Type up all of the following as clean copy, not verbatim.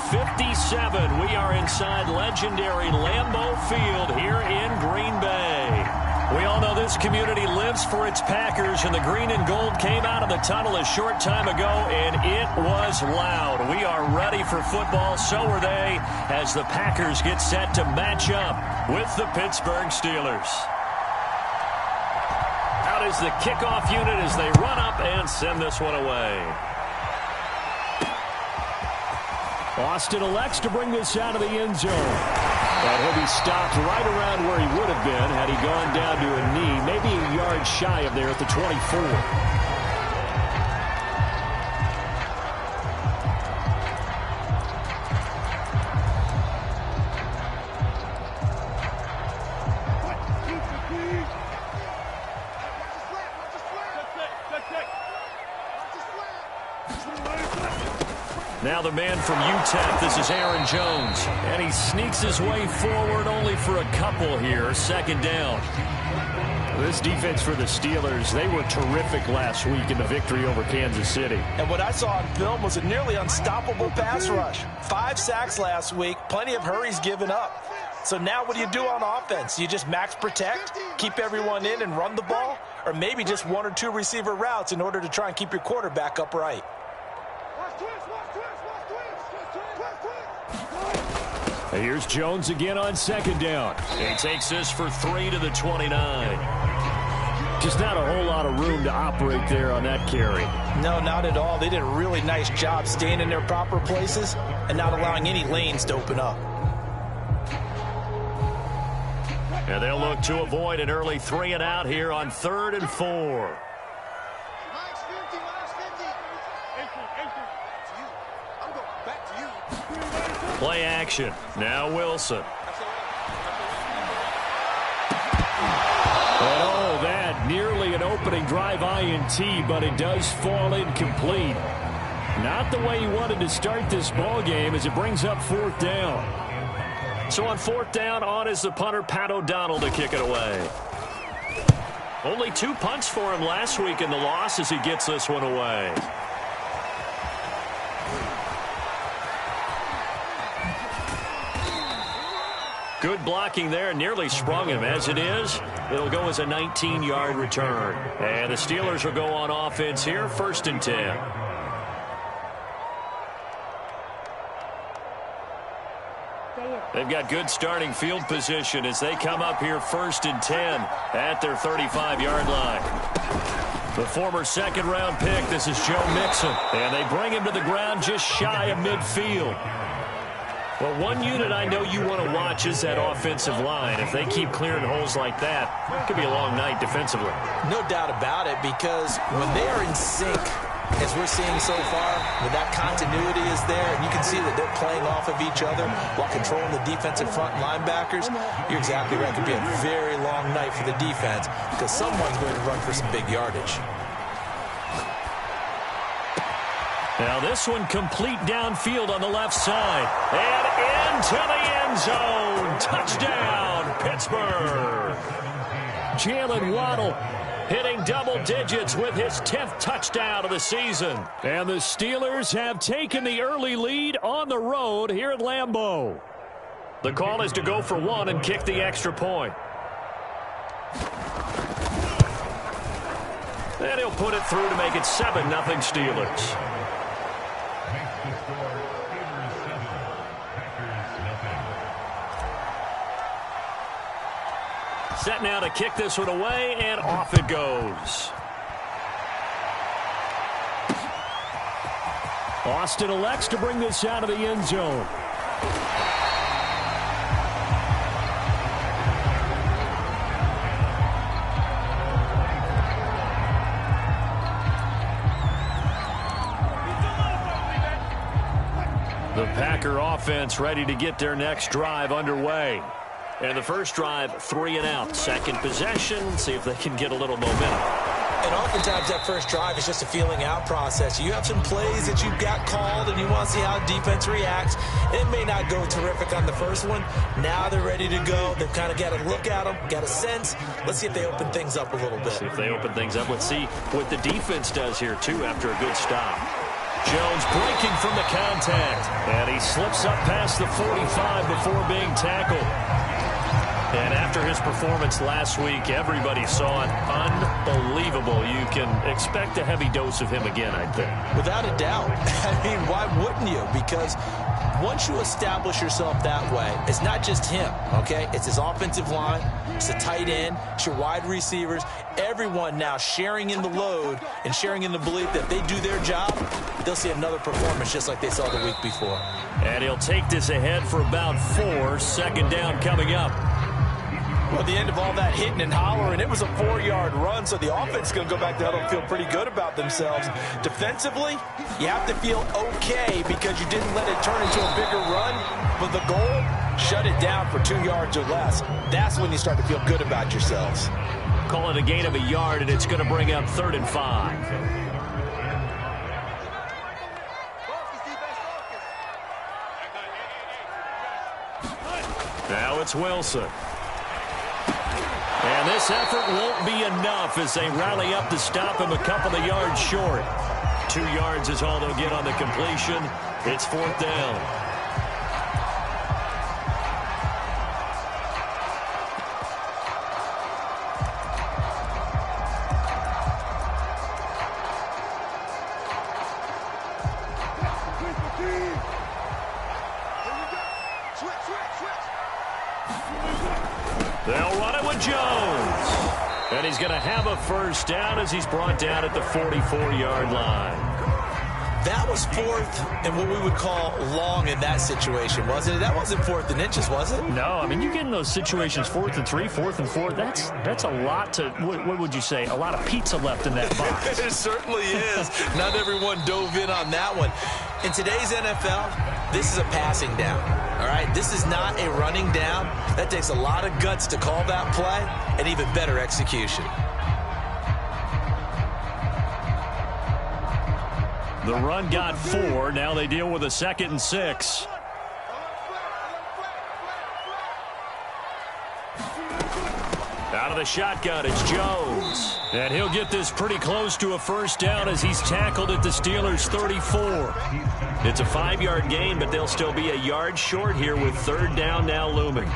57. We are inside legendary Lambeau Field here in Green Bay. We all know this community lives for its Packers, and the green and gold came out of the tunnel a short time ago, and it was loud. We are ready for football, so are they, as the Packers get set to match up with the Pittsburgh Steelers. Out is the kickoff unit as they run up and send this one away. Austin elects to bring this out of the end zone. And he'll be stopped right around where he would have been had he gone down to a knee, maybe a yard shy of there at the 24. Now the man from UTEP, this is Aaron Jones. And he sneaks his way forward only for a couple here. Second down. This defense for the Steelers, they were terrific last week in the victory over Kansas City. And what I saw on film was a nearly unstoppable pass rush. 5 sacks last week, plenty of hurries given up. So now what do you do on offense? You just max protect, keep everyone in and run the ball? Or maybe just 1 or 2 receiver routes in order to try and keep your quarterback upright? Here's Jones again on second down. He takes this for 3 to the 29. Just not a whole lot of room to operate there on that carry. No, not at all. They did a really nice job staying in their proper places and not allowing any lanes to open up. And they'll look to avoid an early 3 and out here on 3rd and 4. Play action. Now Wilson. And oh, that nearly an opening drive INT, but it does fall incomplete. Not the way he wanted to start this ball game as it brings up 4th down. So on 4th down, on is the punter, Pat O'Donnell, to kick it away. Only 2 punts for him last week in the loss as he gets this one away. Good blocking there, nearly sprung him. As it is, it'll go as a 19-yard return. And the Steelers will go on offense here, 1st and 10. They've got good starting field position as they come up here 1st and 10 at their 35-yard line. The former second-round pick, this is Joe Mixon. And they bring him to the ground just shy of midfield. Well, one unit I know you want to watch is that offensive line. If they keep clearing holes like that, it could be a long night defensively. No doubt about it, because when they are in sync, as we're seeing so far, when that continuity is there, and you can see that they're playing off of each other while controlling the defensive front linebackers, you're exactly right. It could be a very long night for the defense because someone's going to run for some big yardage. Now this one complete downfield on the left side. And into the end zone. Touchdown, Pittsburgh. Jalen Waddle hitting double digits with his 10th touchdown of the season. And the Steelers have taken the early lead on the road here at Lambeau. The call is to go for 1 and kick the extra point. And he'll put it through to make it 7-0 Steelers. Set now to kick this one away, and off it goes. Austin elects to bring this out of the end zone. The Packer offense ready to get their next drive underway. And the first drive, 3 and out. Second possession, see if they can get a little momentum. And oftentimes that first drive is just a feeling out process. You have some plays that you've got called and you want to see how defense reacts. It may not go terrific on the first one. Now they're ready to go. They've kind of got to look at them, got a sense. Let's see if they open things up a little bit. See if they open things up. Let's see what the defense does here, too, after a good stop. Jones breaking from the contact. And he slips up past the 45 before being tackled. And after his performance last week, everybody saw it. Unbelievable. You can expect a heavy dose of him again, I think. Without a doubt. I mean, why wouldn't you? Because once you establish yourself that way, it's not just him, okay? It's his offensive line, it's the tight end, it's your wide receivers, everyone now sharing in the load and sharing in the belief that if they do their job, they'll see another performance just like they saw the week before. And he'll take this ahead for about 4. Second down coming up. Well, at the end of all that hitting and hollering, it was a 4-yard run, so the offense is going to go back there and feel pretty good about themselves. Defensively, you have to feel okay because you didn't let it turn into a bigger run, but the goal, shut it down for 2 yards or less. That's when you start to feel good about yourselves. Call it a gain of a yard, and it's going to bring up 3rd and 5. Now it's Wilson. And this effort won't be enough as they rally up to stop him a couple of yards short. 2 yards is all they'll get on the completion. It's 4th down. They'll run it with Jones. And he's going to have a first down as he's brought down at the 44-yard line. That was 4th and what we would call long in that situation, wasn't it? That wasn't 4th and inches, was it? No, I mean, you get in those situations 4th and 3, 4th and 4. That's a lot to, what would you say, a lot of pizza left in that box. It certainly is. Not everyone dove in on that one. In today's NFL, this is a passing down. All right, this is not a running down. That takes a lot of guts to call that play and even better execution. The run got 4. Now they deal with a 2nd and 6. Out of the shotgun, it's Jones. And he'll get this pretty close to a first down as he's tackled at the Steelers' 34. It's a 5-yard gain, but they'll still be a yard short here with 3rd down now looming.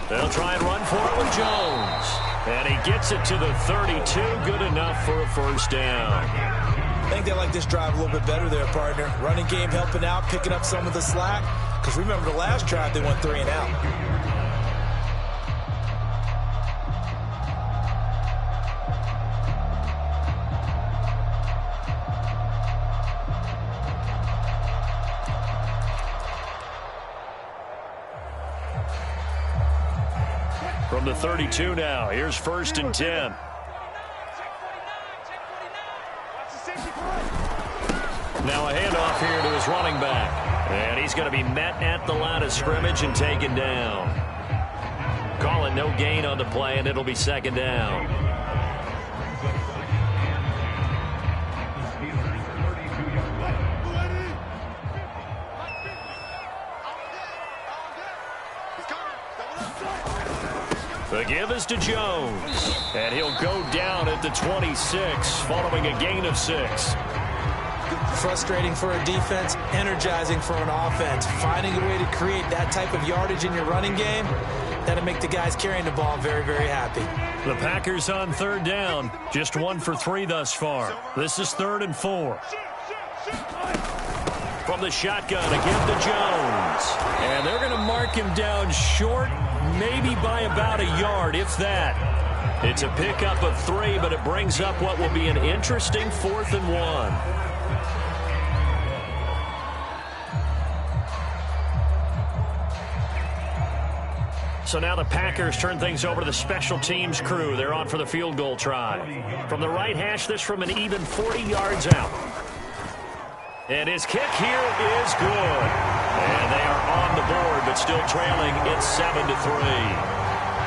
They'll try and run for it with Jones. And he gets it to the 32. Good enough for a first down. I think they like this drive a little bit better there, partner. Running game helping out, picking up some of the slack. Because remember the last drive, they went 3 and out. From the 32 now, here's 1st and 10. Now a handoff here to his running back. And he's going to be met at the line of scrimmage and taken down. Call it no gain on the play, and it'll be 2nd down. The give is to Jones, and he'll go down at the 26 following a gain of 6. Frustrating for a defense, energizing for an offense. Finding a way to create that type of yardage in your running game, that'll make the guys carrying the ball very, very happy. The Packers on 3rd down, just 1 for 3 thus far. This is 3rd and 4. From the shotgun, again to Jones. And they're going to mark him down short, maybe by about a yard, if that. It's a pickup of 3, but it brings up what will be an interesting 4th and 1. So now the Packers turn things over to the special teams crew. They're on for the field goal try. From the right hash, this from an even 40 yards out. And his kick here is good. And they are on the board, but still trailing. It's 7-3.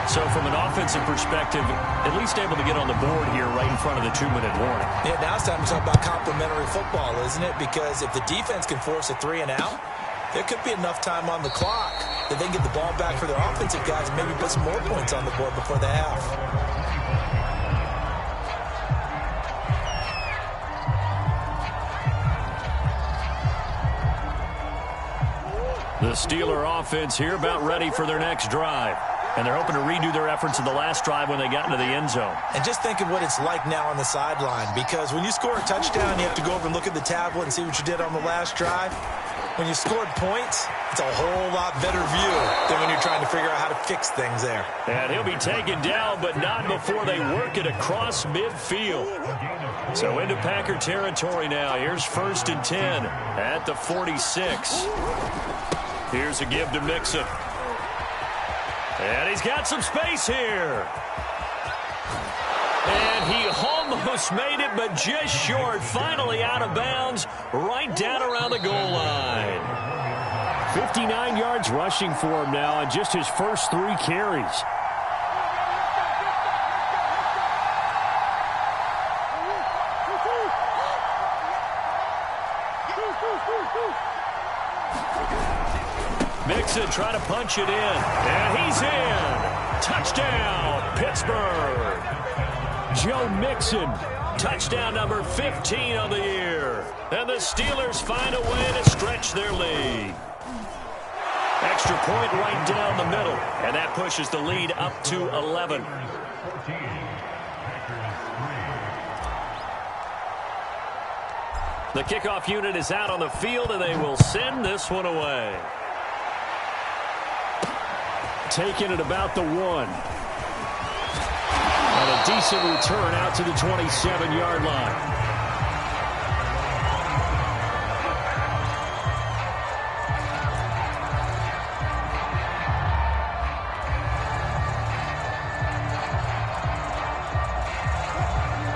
So from an offensive perspective, at least able to get on the board here right in front of the 2-minute warning. Yeah, now it's time to talk about complementary football, isn't it? Because if the defense can force a 3-and-out, there could be enough time on the clock that they can get the ball back for their offensive guys and maybe put some more points on the board before the half. The Steeler offense here about ready for their next drive. And they're hoping to redo their efforts in the last drive when they got into the end zone. And just think of what it's like now on the sideline, because when you score a touchdown, you have to go over and look at the tablet and see what you did on the last drive. When you scored points, it's a whole lot better view than when you're trying to figure out how to fix things there. And he'll be taken down, but not before they work it across midfield. So into Packer territory now. Here's 1st and 10 at the 46. Here's a give to Mixon. And he's got some space here. And he almost made it, but just short. Finally out of bounds, right down around the goal line. 59 yards rushing for him now on just his first 3 carries. Mixon trying to punch it in, and he's in. Touchdown, Pittsburgh. Joe Mixon, touchdown number 15 on the year. And the Steelers find a way to stretch their lead. Extra point right down the middle, and that pushes the lead up to 11. The kickoff unit is out on the field, and they will send this one away. Taken at about the 1. And a decent return out to the 27-yard line.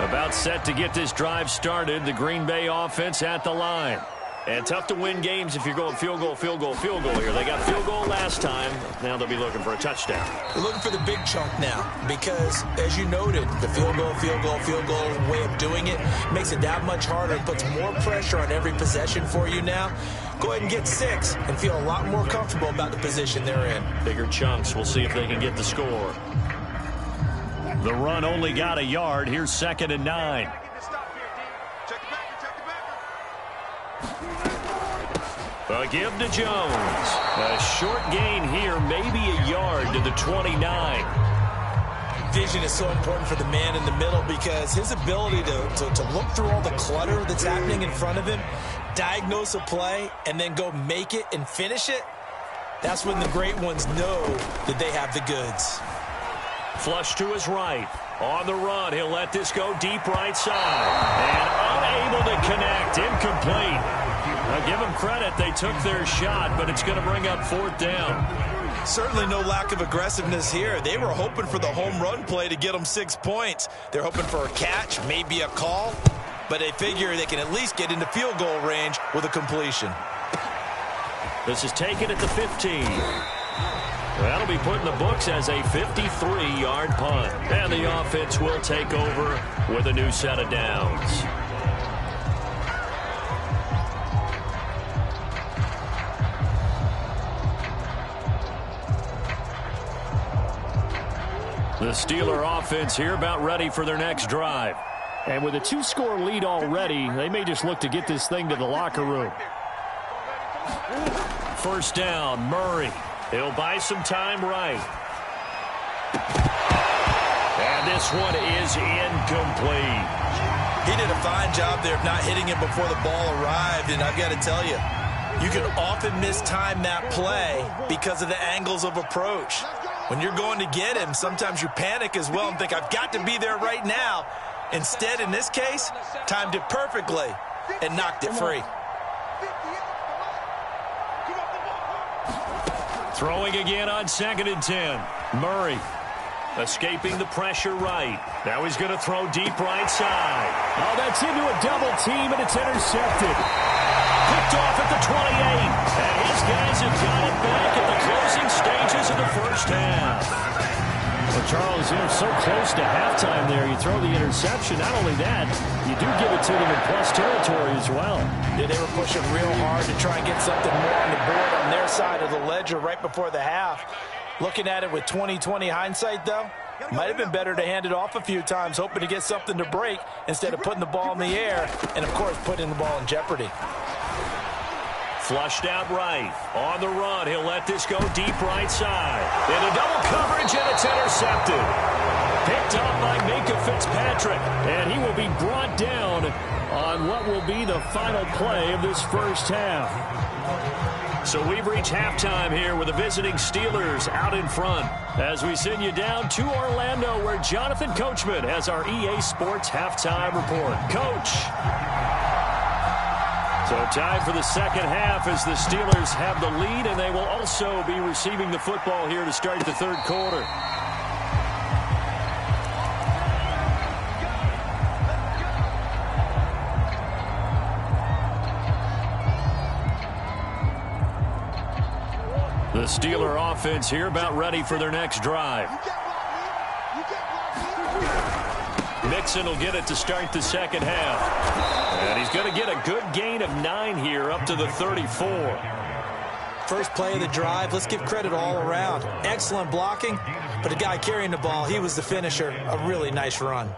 About set to get this drive started. The Green Bay offense at the line. And tough to win games if you're going field goal, field goal, field goal here. They got field goal last time. Now they'll be looking for a touchdown. They're looking for the big chunk now because, as you noted, the field goal way of doing it makes it that much harder. It puts more pressure on every possession for you now. Go ahead and get 6 and feel a lot more comfortable about the position they're in. Bigger chunks. We'll see if they can get the score. The run only got a yard. Here's 2nd and 9. A give to Jones. A short gain here, maybe a yard to the 29. Vision is so important for the man in the middle because his ability to look through all the clutter that's happening in front of him, diagnose a play, and then go make it and finish it, that's when the great ones know that they have the goods. Flush to his right. On the run, he'll let this go deep right side. And unable to connect. Incomplete. Now give them credit. They took their shot, but it's going to bring up 4th down. Certainly no lack of aggressiveness here. They were hoping for the home run play to get them 6 points. They're hoping for a catch, maybe a call, but they figure they can at least get into field goal range with a completion. This is taken at the 15. That'll be put in the books as a 53-yard punt. And the offense will take over with a new set of downs. The Steeler offense here about ready for their next drive. And with a 2-score lead already, they may just look to get this thing to the locker room. 1st down, Murray. He'll buy some time right. And this one is incomplete. He did a fine job there of not hitting him before the ball arrived, and I've got to tell you, you can often mistime that play because of the angles of approach. When you're going to get him, sometimes you panic as well and think, I've got to be there right now. Instead, in this case, timed it perfectly and knocked it free. Throwing again on 2nd and 10. Murray escaping the pressure right. Now he's going to throw deep right side. Oh, that's into a double team, and it's intercepted. Picked off at the 28. And his guys have got it back at the closing stages of the 1st half. Charles, so close to halftime there. You throw the interception. Not only that, you do give it to them in plus territory as well. Yeah, they were pushing real hard to try and get something more on the board on their side of the ledger right before the half. Looking at it with 20/20 hindsight, though, might have been better to hand it off a few times, hoping to get something to break instead of putting the ball in the air and, of course, putting the ball in jeopardy. Flushed out right. On the run, he'll let this go deep right side. Into double coverage, and it's intercepted. Picked up by Minkah Fitzpatrick, and he will be brought down on what will be the final play of this first half. So we've reached halftime here with the visiting Steelers out in front as we send you down to Orlando where Jonathan Coachman has our EA Sports halftime report. Coach. So time for the second half as the Steelers have the lead, and they will also be receiving the football here to start the third quarter. The Steeler offense here about ready for their next drive. Mixon will get it to start the second half. And he's going to get a good gain of 9 here up to the 34. First play of the drive, let's give credit all around. Excellent blocking, but the guy carrying the ball, he was the finisher. A really nice run.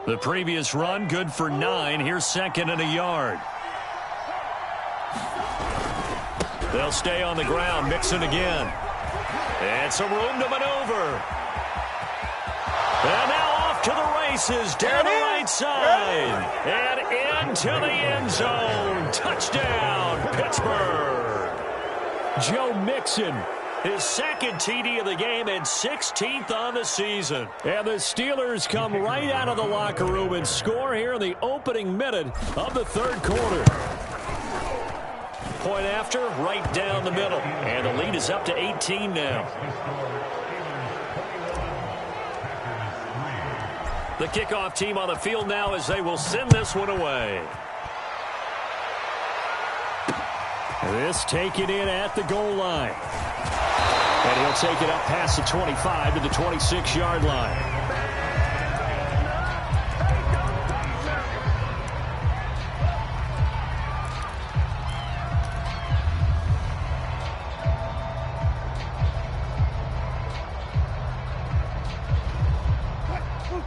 The previous run, good for 9. Here's second and a yard. They'll stay on the ground. Mixon again. And some room to maneuver. And now off to the races down the right side. And into the end zone. Touchdown, Pittsburgh. Joe Mixon, his second TD of the game and 16th on the season. And the Steelers come right out of the locker room and score here in the opening minute of the third quarter. Point after, right down the middle. And the lead is up to 18 now. The kickoff team on the field now as they will send this one away. This taken in at the goal line. And he'll take it up past the 25 to the 26-yard line.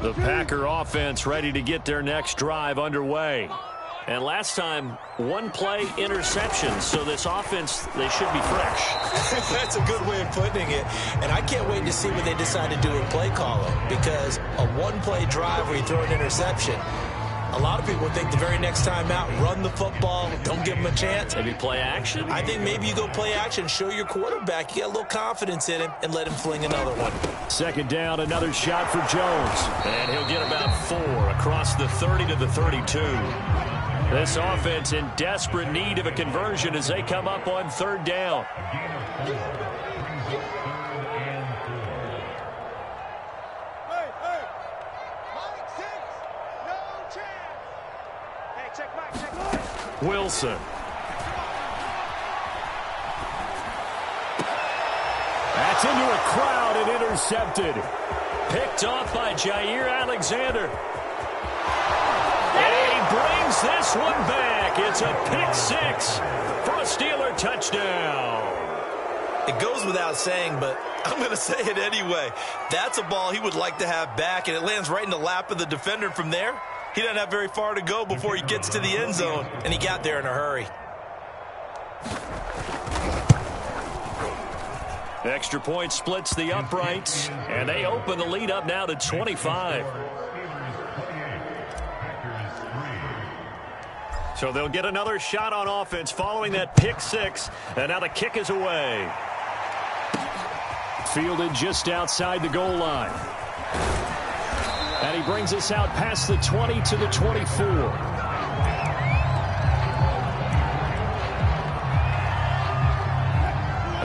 The Packer offense ready to get their next drive underway. And last time, one play interception. So this offense, they should be fresh. That's a good way of putting it. And I can't wait to see what they decide to do with play calling. Because a one-play drive where you throw an interception, a lot of people think the very next time out, run the football, don't give them a chance. Maybe play action? I think maybe you go play action, show your quarterback you got a little confidence in him, and let him fling another one. Second down, another shot for Jones. And he'll get about 4 across the 30 to the 32. This offense in desperate need of a conversion as they come up on third down. Wilson. That's into a crowd and intercepted. Picked off by Jair Alexander. And he brings this one back. It's a pick 6 for a Steeler touchdown. It goes without saying, but I'm going to say it anyway. That's a ball he would like to have back, and it lands right in the lap of the defender from there. He doesn't have very far to go before he gets to the end zone, and he got there in a hurry. Extra point splits the uprights, and they open the lead up now to 25. So they'll get another shot on offense following that pick 6, and now the kick is away. Fielded just outside the goal line. And he brings us out past the 20 to the 24.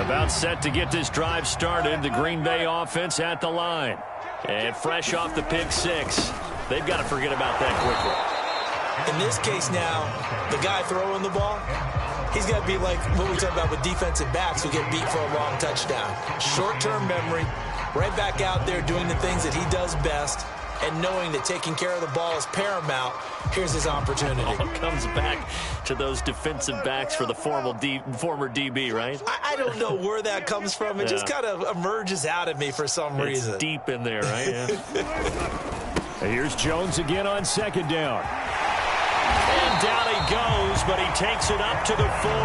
About set to get this drive started. The Green Bay offense at the line. And fresh off the pick 6. They've got to forget about that quickly. In this case now, the guy throwing the ball, He's got to be like what we talk about with defensive backs who get beat for a long touchdown. Short-term memory, right back out there doing the things that he does best, and knowing that taking care of the ball is paramount. Here's his opportunity. All comes back to those defensive backs for the former DB, right? I don't know where that comes from. It just kind of emerges out of me for some reason. It's deep in there, right? Yeah. Here's Jones again on second down. And down he goes, but he takes it up to the 40.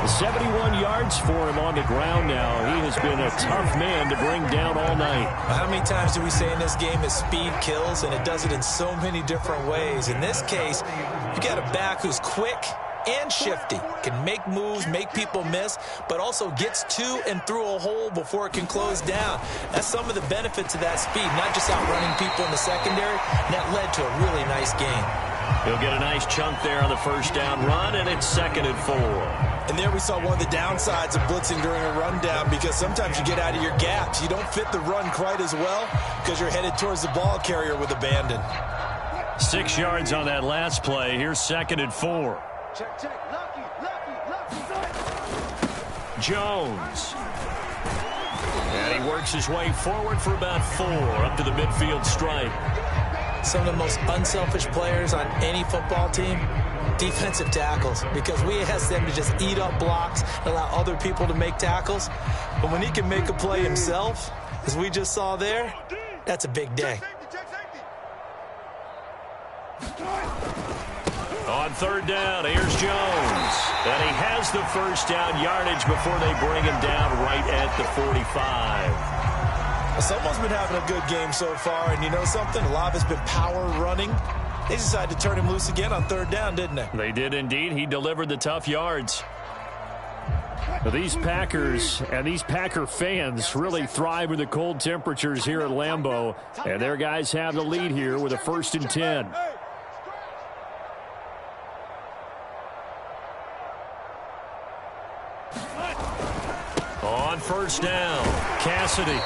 71 yards for him on the ground now. He has been a tough man to bring down all night. How many times do we say in this game that speed kills, and it does it in so many different ways? In this case, you got a back who's quick and shifty, can make moves, make people miss, but also gets to and through a hole before it can close down. That's some of the benefits of that speed, not just outrunning people in the secondary, and that led to a really nice game. He'll get a nice chunk there on the first down run, and it's 2nd and 4. And there we saw one of the downsides of blitzing during a rundown, because sometimes you get out of your gaps. You don't fit the run quite as well because you're headed towards the ball carrier with abandon. 6 yards on that last play. Here's 2nd and 4. Check. Lucky. Jones. And he works his way forward for about 4 up to the midfield stripe. Some of the most unselfish players on any football team, defensive tackles, because we ask them to just eat up blocks and allow other people to make tackles. But when he can make a play himself, as we just saw there, that's a big day. On 3rd down, here's Jones. And he has the first down yardage before they bring him down right at the 45. Someone's been having a good game so far, and you know something? A lot of it's been power running. They decided to turn him loose again on 3rd down, didn't they? They did indeed. He delivered the tough yards. These Packers and these Packer fans really thrive in the cold temperatures here at Lambeau, and their guys have the lead here with a 1st and 10. On 1st down, Cassidy.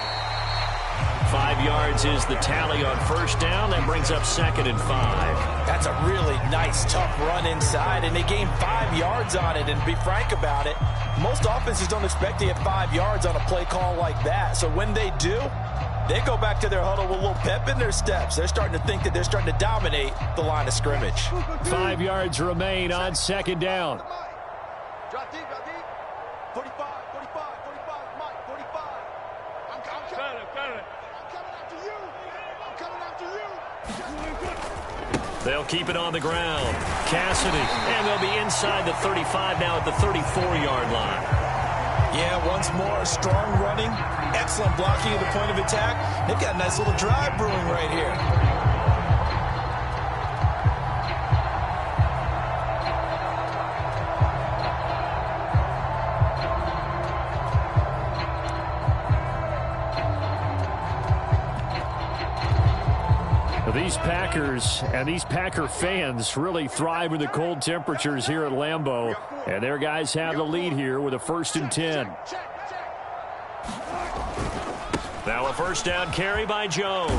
5 yards is the tally on 1st down. That brings up 2nd and 5. That's a really nice, tough run inside, and they gained 5 yards on it. And to be frank about it, most offenses don't expect to get 5 yards on a play call like that. So when they do, they go back to their huddle with a little pep in their steps. They're starting to think that they're starting to dominate the line of scrimmage. 5 yards remain on 2nd down. Drop deep. 45, Mike, 45. I'm coming after you. They'll keep it on the ground. Cassidy, and they'll be inside the 35 now at the 34-yard line. Yeah, once more, strong running, excellent blocking at the point of attack. They've got a nice little drive brewing right here. These Packers and these Packer fans really thrive in the cold temperatures here at Lambeau, and their guys have the lead here with a 1st and 10. Now a 1st down carry by Jones.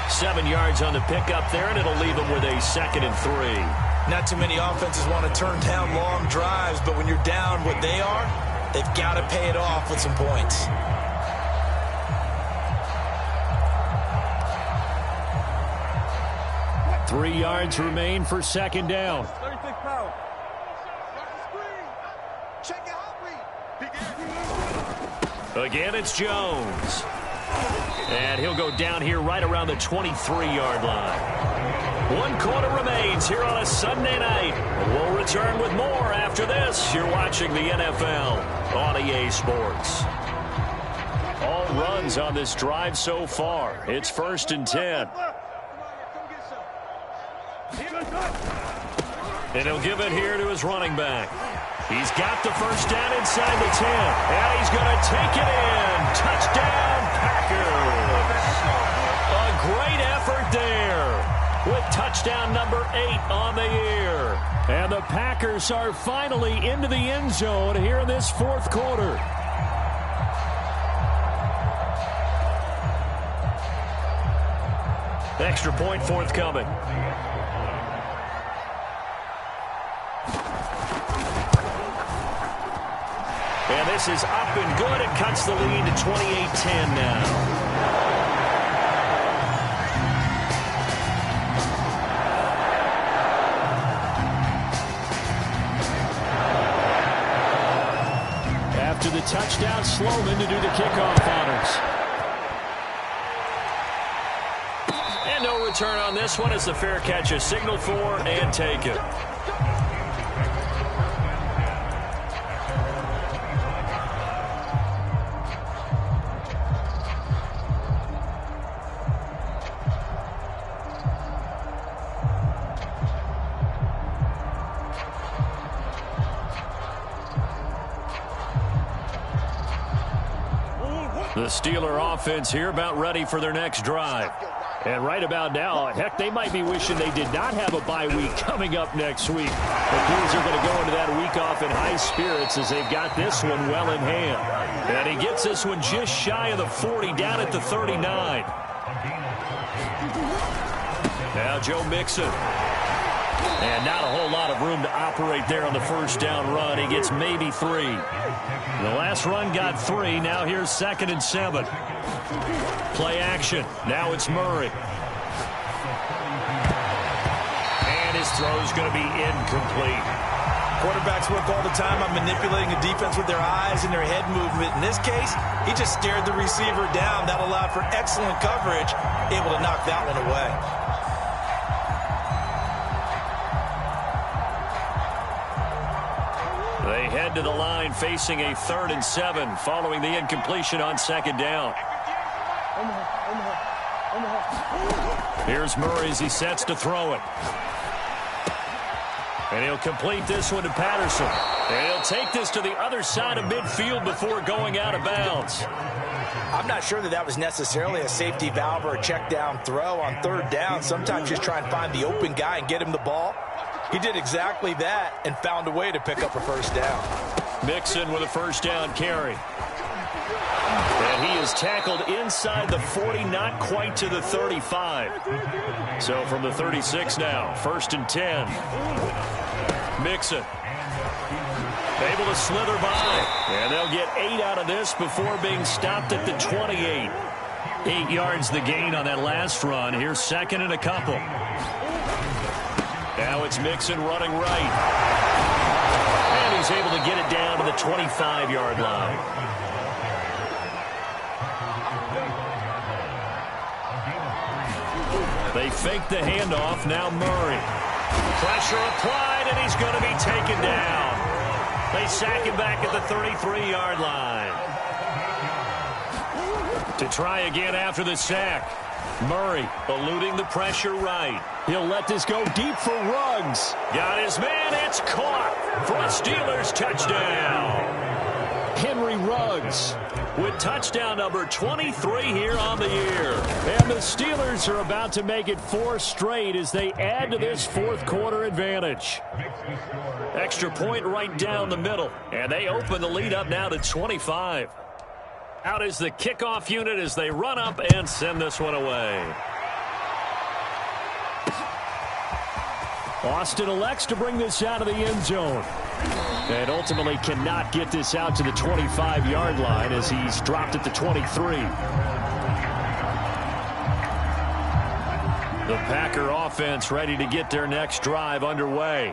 7 yards on the pickup there, and it'll leave them with a 2nd and 3. Not too many offenses want to turn down long drives, but when you're down what they are, they've got to pay it off with some points. Three yards remain for 2nd down. 36 pounds. Check it out, Again, it's Jones. And he'll go down here right around the 23-yard line. 1 quarter remains here on a Sunday night. We'll return with more after this. You're watching the NFL on EA Sports. All runs on this drive so far. It's 1st and 10. And he'll give it here to his running back. He's got the first down inside the 10. And he's going to take it in. Touchdown, Packers. A great effort there with touchdown number 8 on the year. And the Packers are finally into the end zone here in this 4th quarter. Extra point forthcoming. And this is up and good. It cuts the lead to 28-10 now. After the touchdown, Sloman to do the kickoff honors. And no return on this one as the fair catch is signaled for and taken. The Steeler offense here about ready for their next drive. And right about now, heck, they might be wishing they did not have a bye week coming up next week. The Blues are going to go into that week off in high spirits as they've got this one well in hand. And he gets this one just shy of the 40, down at the 39. Now Joe Mixon. And not a whole lot of room to operate there on the first down run. He gets maybe 3. The last run got 3. Now here's 2nd and 7. Play action. Now it's Murray. And his throw's going to be incomplete. Quarterbacks work all the time on manipulating a defense with their eyes and their head movement. In this case, he just stared the receiver down. That allowed for excellent coverage, able to knock that one away. They head to the line facing a 3rd and 7 following the incompletion on 2nd down. Here's Murray as he sets to throw it. And he'll complete this one to Patterson. And he'll take this to the other side of midfield before going out of bounds. I'm not sure that was necessarily a safety valve or a check down throw on 3rd down. Sometimes just try and find the open guy and get him the ball. He did exactly that and found a way to pick up a 1st down. Mixon with a 1st down carry. And he is tackled inside the 40, not quite to the 35. So from the 36 now, 1st and 10. Mixon able to slither by. And they'll get 8 out of this before being stopped at the 28. 8 yards the gain on that last run. Here's 2nd and a couple. Now it's Mixon running right. And he's able to get it down to the 25-yard line. They fake the handoff. Now Murray. Pressure applied, and he's going to be taken down. They sack him back at the 33-yard line. To try again after the sack. Murray eluding the pressure right. He'll let this go deep for Ruggs. Got his man. It's caught for a Steelers touchdown. Henry Ruggs with touchdown number 23 here on the year. And the Steelers are about to make it 4 straight as they add to this 4th quarter advantage. Extra point right down the middle. And they open the lead up now to 25. Out is the kickoff unit as they run up and send this one away. Austin elects to bring this out of the end zone. And ultimately cannot get this out to the 25-yard line as he's dropped at the 23. The Packer offense ready to get their next drive underway.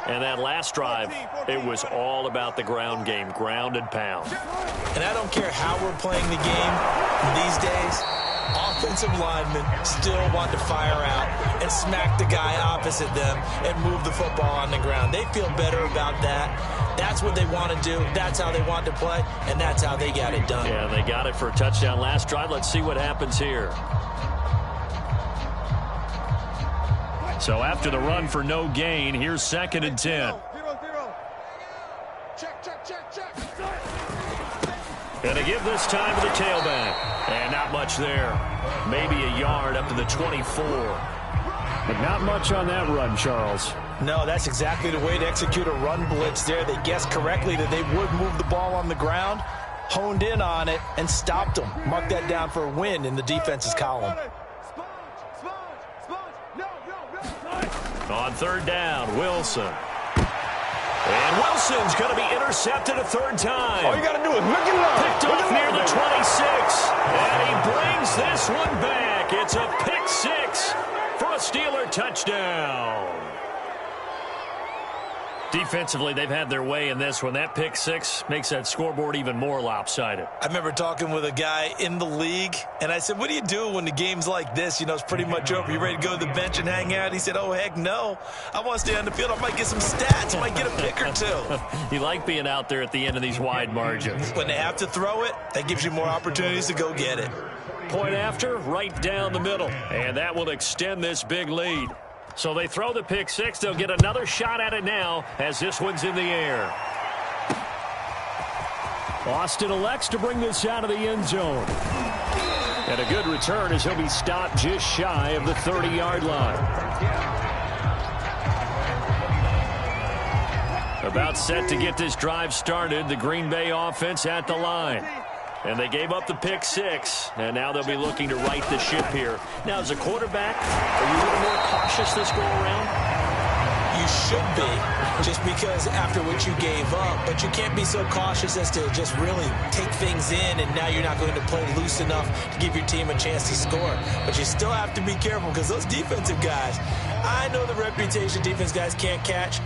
And that last drive, it was all about the ground game, ground and pound. And I don't care how we're playing the game these days, offensive linemen still want to fire out and smack the guy opposite them and move the football on the ground. They feel better about that. That's what they want to do. That's how they want to play, and that's how they got it done. Yeah, they got it for a touchdown last drive. Let's see what happens here. So after the run for no gain, here's 2nd and 10. Check. Going to give this time to the tailback. And not much there. Maybe a yard up to the 24. But not much on that run, Charles. No, that's exactly the way to execute a run blitz there. They guessed correctly that they would move the ball on the ground, honed in on it, and stopped them. Mark that down for a win in the defense's column. On 3rd down, Wilson. And Wilson's going to be intercepted a third time. All you got to do is look it up. Picked off near the 26. And he brings this one back. It's a pick six for a Steeler touchdown. Defensively, they've had their way in this one. That pick six makes that scoreboard even more lopsided. I remember talking with a guy in the league, and I said, what do you do when the game's like this? You know, it's pretty much over. You ready to go to the bench and hang out? He said, oh, heck no. I want to stay on the field. I might get some stats. I might get a pick or two. You like being out there at the end of these wide margins. When they have to throw it, that gives you more opportunities to go get it. Point after, right down the middle. And that will extend this big lead. So they throw the pick six. They'll get another shot at it now as this one's in the air. Austin elects to bring this out of the end zone. And a good return as he'll be stopped just shy of the 30-yard line. About set to get this drive started. The Green Bay offense at the line. And they gave up the pick six, and now they'll be looking to right the ship here. Now, as a quarterback, are you a little more cautious this go-around? You should be, just because after what you gave up, but you can't be so cautious as to just really take things in, and now you're not going to play loose enough to give your team a chance to score. But you still have to be careful because those defensive guys, I know the reputation defense guys can't catch.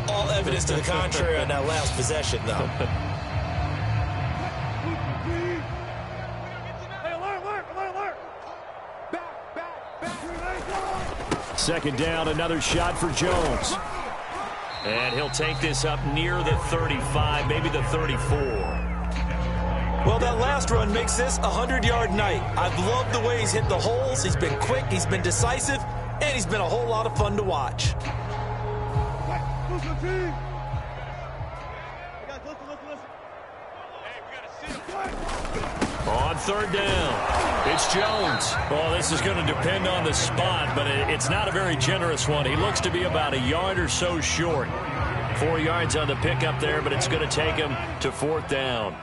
All evidence to the contrary on that last possession, though. Second down, another shot for Jones. And he'll take this up near the 35, maybe the 34. Well, that last run makes this a 100-yard night. I've loved the way he's hit the holes. He's been quick, he's been decisive, and he's been a whole lot of fun to watch. On third down, it's Jones. Well, this is going to depend on the spot, but it's not a very generous one. He looks to be about a yard or so short. 4 yards on the pickup there, but it's going to take him to fourth down.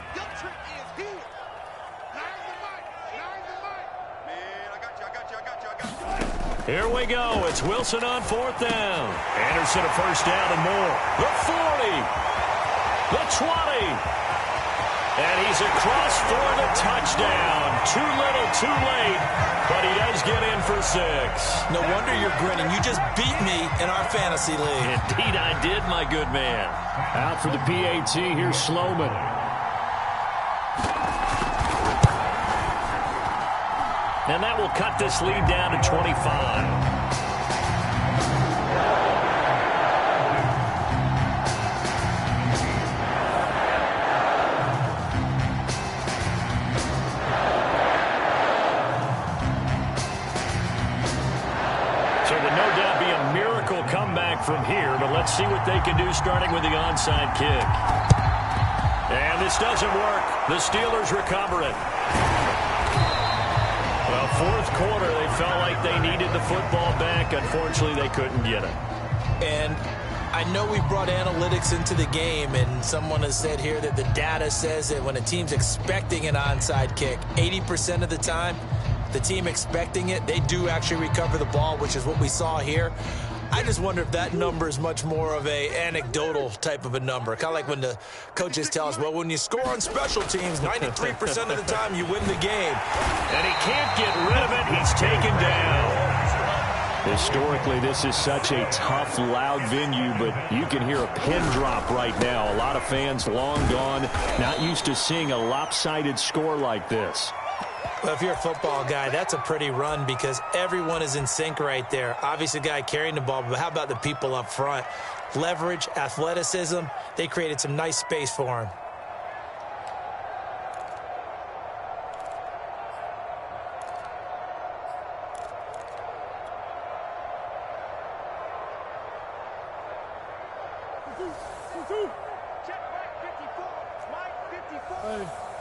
Here we go. It's Wilson on fourth down. Anderson a first down and more. The 40. The 20. And he's across for the touchdown. Too little, too late, but he does get in for 6. No wonder you're grinning. You just beat me in our fantasy league. Indeed I did, my good man. Out for the PAT, here's Sloman. And that will cut this lead down to 25. Comeback from here, but let's see what they can do starting with the onside kick. And this doesn't work. The Steelers recover it. Well, fourth quarter, they felt like they needed the football back. Unfortunately, they couldn't get it. And I know we brought analytics into the game, and someone has said here that the data says that when a team's expecting an onside kick, 80% of the time, the team expecting it, they do actually recover the ball, which is what we saw here. I just wonder if that number is much more of a anecdotal type of a number. Kind of like when the coaches tell us, well, when you score on special teams, 93% of the time you win the game. And he can't get rid of it. He's taken down. Historically, this is such a tough, loud venue, but you can hear a pin drop right now. A lot of fans long gone, not used to seeing a lopsided score like this. Well, if you're a football guy, that's a pretty run because everyone is in sync right there. Obviously, the guy carrying the ball, but how about the people up front? Leverage, athleticism, they created some nice space for him. Check right 54. Mike 54.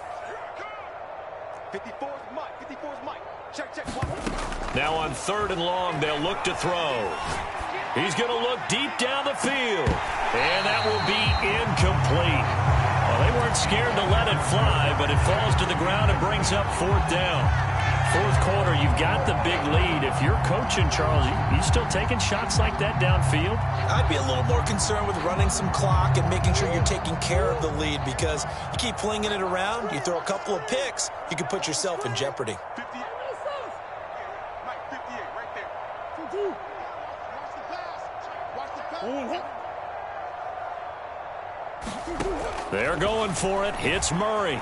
54 is Mike. 54 is Mike. Check, check. Now on third and long, they'll look to throw. He's going to look deep down the field. And that will be incomplete. Well, they weren't scared to let it fly, but it falls to the ground and brings up fourth down. fourth quarter, you've got the big lead. If you're coaching, Charles, you still taking shots like that downfield? I'd be a little more concerned with running some clock and making sure you're taking care of the lead, because you keep flinging it around, you throw a couple of picks, you can put yourself in jeopardy. 58. Mike, 58, right there. Watch the pass. Watch the pass. They're going for it. Hits Murray.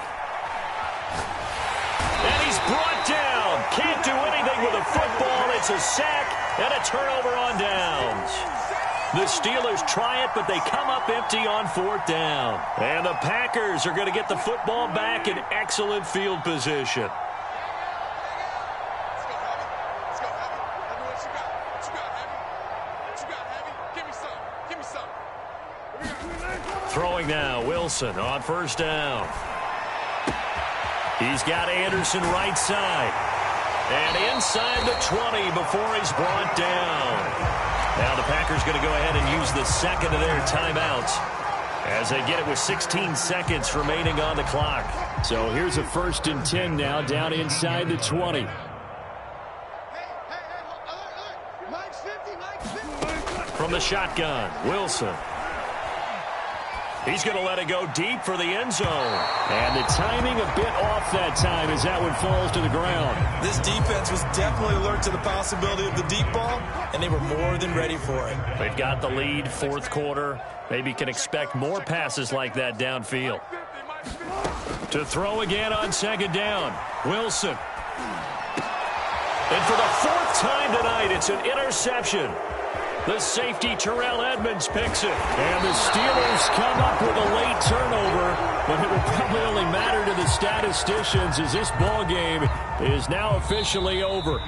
And he's brought down. Can't do anything with a football. It's a sack and a turnover on downs. The Steelers try it, but they come up empty on fourth down. And the Packers are going to get the football back in excellent field position. Let's go, Heavy. What you got? What you got, Heavy? What you got, Heavy? Give me some. Give me some. Throwing now, Wilson on first down. He's got Anderson right side. And inside the 20 before he's brought down. Now the Packers going to go ahead and use the second of their timeouts as they get it with 16 seconds remaining on the clock. So here's a 1st and 10 now down inside the 20. Mike's 50, Mike's 50. From the shotgun, Wilson. He's going to let it go deep for the end zone. And the timing a bit off that time as that one falls to the ground. This defense was definitely alert to the possibility of the deep ball, and they were more than ready for it. They've got the lead, fourth quarter. Maybe can expect more passes like that downfield. To throw again on second down, Wilson. And for the 4th time tonight, it's an interception. The safety, Terrell Edmonds, picks it. And the Steelers come up with a late turnover, but it will probably only matter to the statisticians as this ball game is now officially over.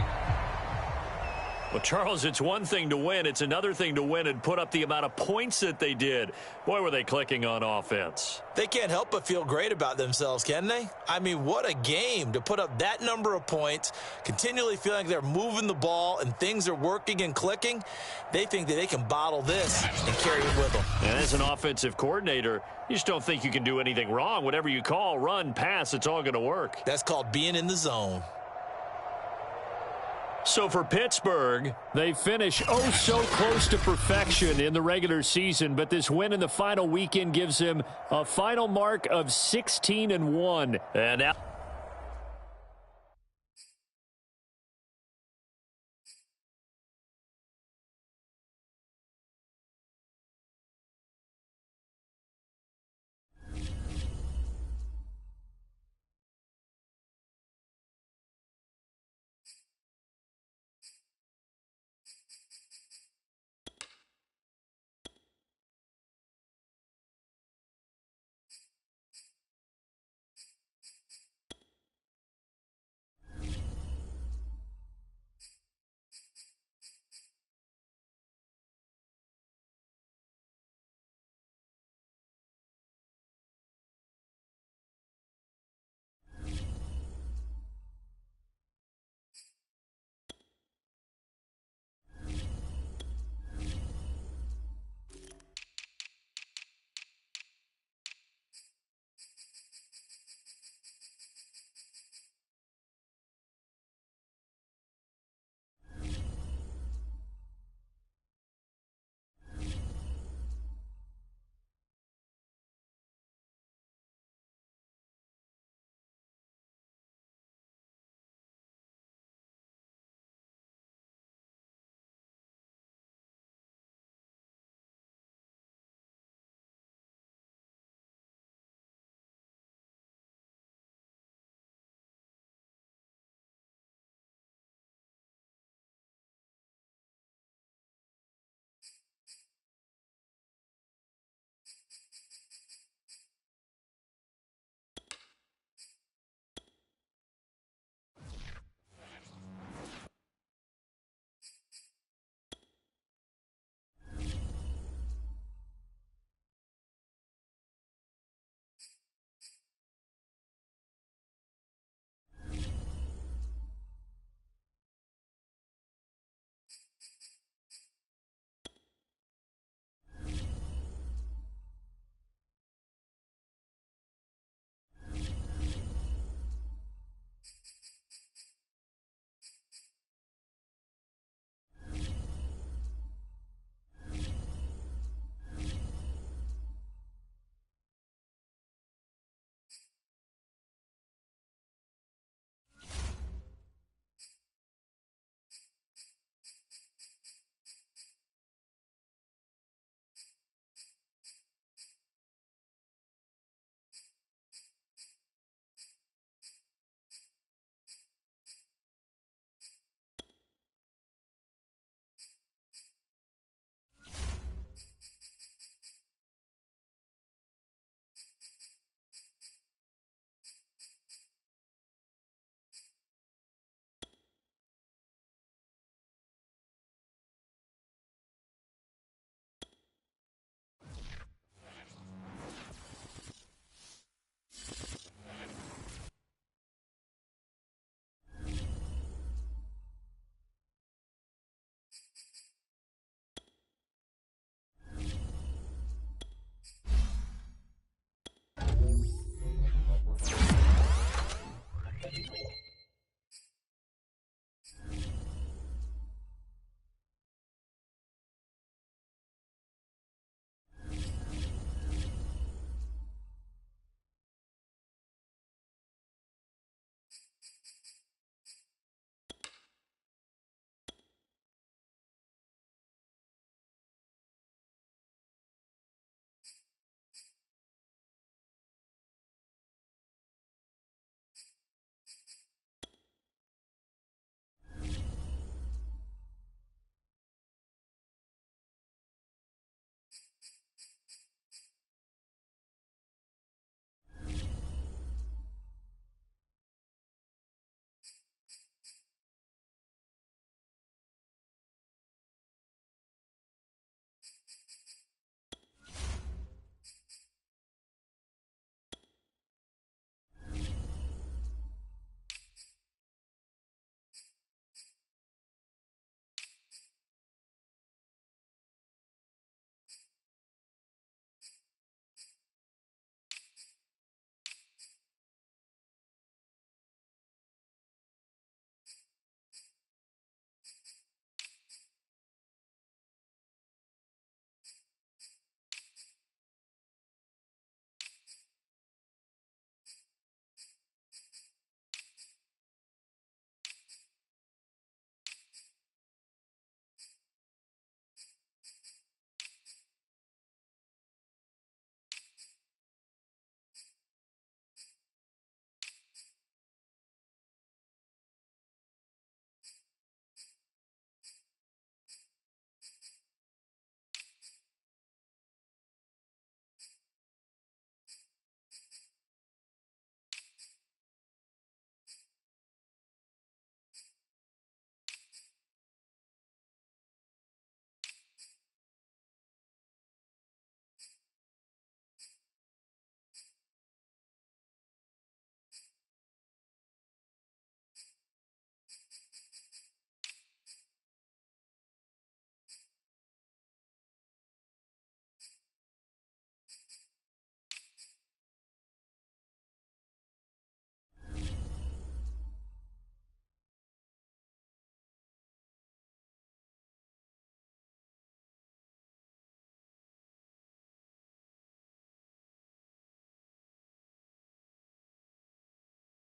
Well, Charles, it's one thing to win. It's another thing to win and put up the amount of points that they did. Boy, were they clicking on offense. They can't help but feel great about themselves, can they? I mean, what a game to put up that number of points, continually feeling like they're moving the ball and things are working and clicking. They think that they can bottle this and carry it with them. And as an offensive coordinator, you just don't think you can do anything wrong. Whatever you call, run, pass, it's all going to work. That's called being in the zone. So for Pittsburgh, they finish oh so close to perfection in the regular season, but this win in the final weekend gives them a final mark of 16-1. And now